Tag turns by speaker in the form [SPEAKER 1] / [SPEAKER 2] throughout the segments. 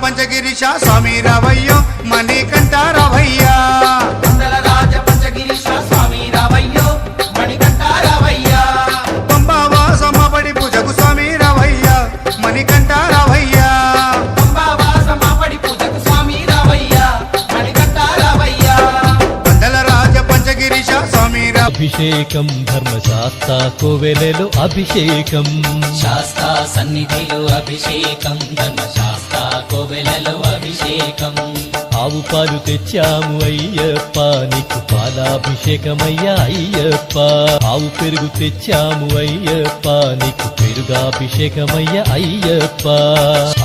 [SPEAKER 1] పంచగిరీశ స్వామి రావయ్యో మణికంఠ రావయ్యా
[SPEAKER 2] రాజ పంచగిరీశ స్వామి రావయ్యో మణికంఠ రావయ్యా
[SPEAKER 1] పంబావాసమబడి పూజకు స్వామి రావయ్యా మణికంఠ రావయ్యా
[SPEAKER 2] పంబావాసమబడి పూజకు స్వామి రావయ్యా మణికంఠ రావయ్యా
[SPEAKER 1] పందల రాజ పంచగిరీశ స్వామి
[SPEAKER 3] అభిషేకం ధర్మశాస్త్ర కోవెలలో అభిషేకం
[SPEAKER 2] శాస్త్ర సన్నిధిలో అభిషేకం ధర్మశాస్త్ర కోవెలలో అభిషేకం
[SPEAKER 3] ఆవు పాలు తెచ్చాము అయ్యప్ప నీకు పాలాభిషేకమయ్యా అయ్యప్ప ఆవు పెరుగు తెచ్చాము అయ్యప్ప నీకు పెరుగాభిషేకమయ్యా అయ్యప్ప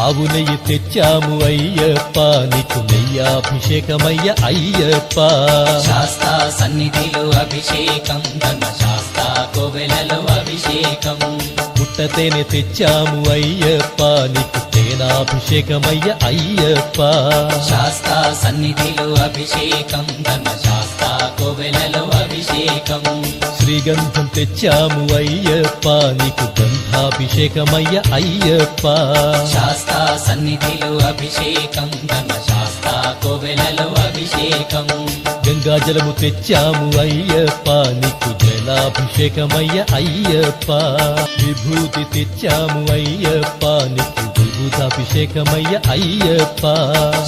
[SPEAKER 3] ఆవు నెయ్యి తెచ్చాము అయ్యప్ప నీకు నెయ్యాభిషేకమయ్యా అయ్యప్ప
[SPEAKER 2] శాస్త్ర సన్నిధిలో అభిషేకం ధర్మశాస్త్ర కోవెలలో అభిషేకం
[SPEAKER 3] పుట్టతేనె తెచ్చాము అయ్యప్ప నీకు తేనాభిషేకమయ్య అయ్యప్ప
[SPEAKER 2] శాస్త్ర సన్నిధిలో అభిషేకం ధర్మశాస్త్ర కోవెలలో అభిషేకం
[SPEAKER 3] శ్రీగంధం తెచ్చాము అయ్యప్ప నీకు గంధాభిషేకమయ్య అయ్యప్ప
[SPEAKER 2] శాస్త్ర సన్నిధిలో అభిషేకం ధర్మశాస్త్ర కోవెలలో అభిషేకం
[SPEAKER 3] గంగాజలము తెచ్చాము అయ్యప్ప నీకు జలాభిషేకమయ్య అయ్యప్ప విభూతి తెచ్చాము అయ్యప్ప నీకు విభూతాభిషేకమయ్య అయ్యప్ప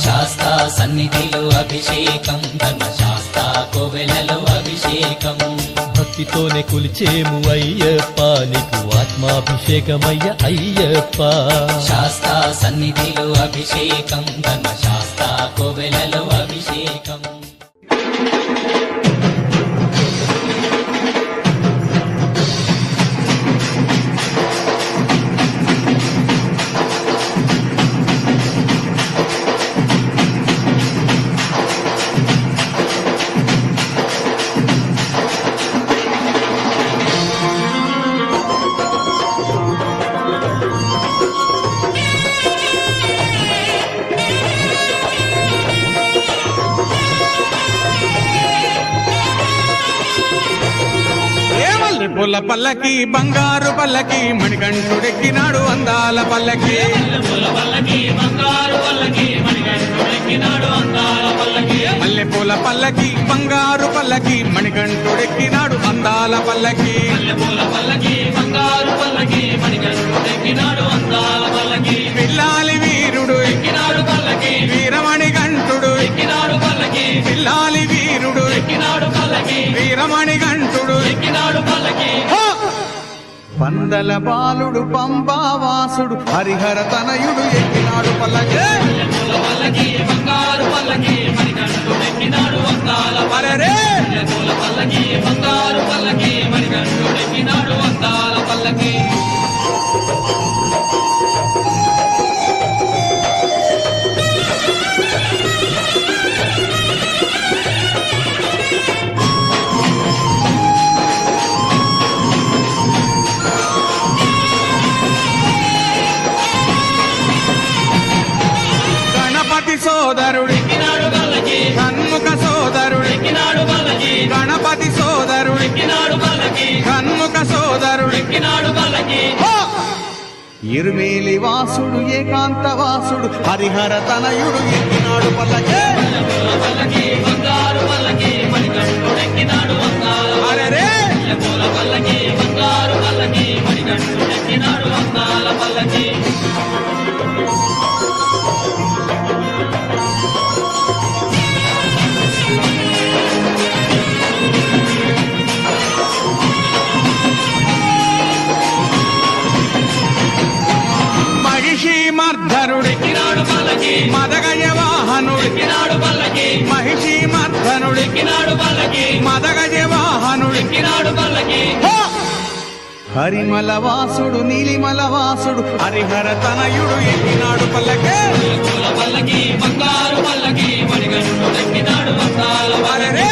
[SPEAKER 2] శాస్త్ర సన్నిధిలో అభిషేకం ధర్మశాస్త్ర కోవెలలో అభిషేకం
[SPEAKER 3] భక్తితోనే కొలిచేము అయ్యప్ప నీకు ఆత్మాభిషేకమయ్య అయ్యప్ప
[SPEAKER 2] శాస్త్ర సన్నిధిలో అభిషేకం ధర్మశాస్త్ర కోవెలలో అభిషేకం
[SPEAKER 4] పూల పల్లకి బంగారు పల్లకి మణికంఠుడెక్కినాడు అందాల పల్లకి మల్లె పూల పల్లకి బంగారు పల్లకి మణికంఠుడెక్కినాడు అందాల పల్లకి పిల్లాలి వీరుడు ఎక్కినాడు పల్లకి వీరమణికంఠుడు ఎక్కినాడు పల్లకి పిల్లాలి వీరుడు ఎక్కినాడు పల్లకి వీరమణికంఠుడు ఎక్కినాడు పల్లకి పందల బాలుడు పంబావాసుడు హరిహర తనయుడు ఎక్కినాడు పల్లకి బంగారు పల్లకి మణికంఠుడు ఎక్కినాడు అందాల పల్లకి బంగారు పల్లకి మణికంఠుడు ఎక్కినాడు అందాల పల్లకి షణ్ముఖ సోదరుడు
[SPEAKER 2] ఎక్కినాడు పల్లకి
[SPEAKER 4] ఇరుమేలి వాసుడు ఏకాంత వాసుడు హరిహర తనయుడు ఎక్కినాడు పల్లకి
[SPEAKER 2] పల్లకి బంగారు పల్లకి మణికంఠుడు ఎక్కినాడు వందాల
[SPEAKER 4] అరెరే
[SPEAKER 2] పూల పల్లకి బంగారు పల్లకి మణికంఠుడు ఎక్కినాడు వందాల పల్లకి
[SPEAKER 4] మహిషి మర్ధనుడు
[SPEAKER 2] ఎక్కినాడు పల్లకి
[SPEAKER 4] మదగజ వాహనుడు
[SPEAKER 2] ఎక్కినాడు పల్లకి
[SPEAKER 4] మహిషి మర్ధనుడు
[SPEAKER 2] ఎక్కినాడు పల్లకి
[SPEAKER 4] మదగజ వాహనుడు
[SPEAKER 2] ఎక్కినాడు పల్లకి
[SPEAKER 4] హరిమల వాసుడు నీలిమల వాసుడు హరిహర తనయుడు ఎక్కినాడు పల్లకే
[SPEAKER 2] పూల పల్లకి బంగారు పల్లకి మణికంఠుడు ఎక్కినాడు వందాల
[SPEAKER 4] అరెరే